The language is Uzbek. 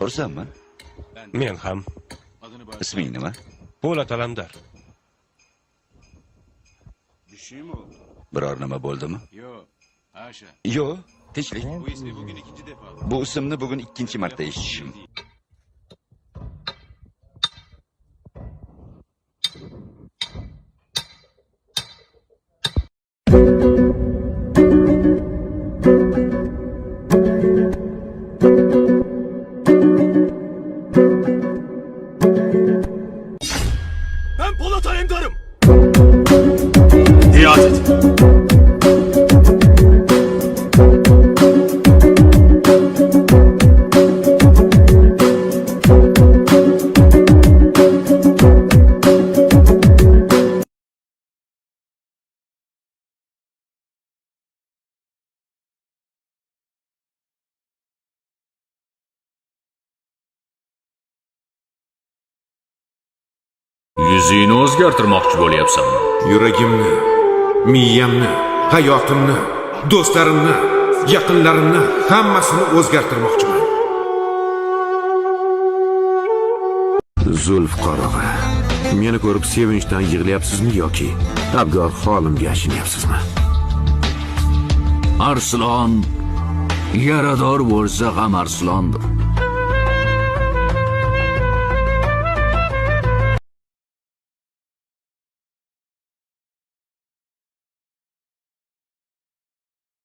Xursandman. Men ham. Isming nima? Po'lat Alamdar. Biror nima bo'ldimi? Yo'q. Asha. Yo'q, tinchlik. Bu ismi bugün ikinci defa. Bu ismni bugun ikkinchi marta eshitishim. Ben Polat Alemdar'ım. Riyaset. Yuzingni o'zgartirmoqchi bo'lyapsanmi? Yuragimni, miyamni, hayotimni, do'stlarimni, yaqinlarimni hammasini o'zgartirmoqchiman. Zulf qorog'i. Meni ko'rib sevinchdan yig'layapsizmi yoki abgor holimga achinayapsizmi? Arslon yarador bo'lsa ham arslondir.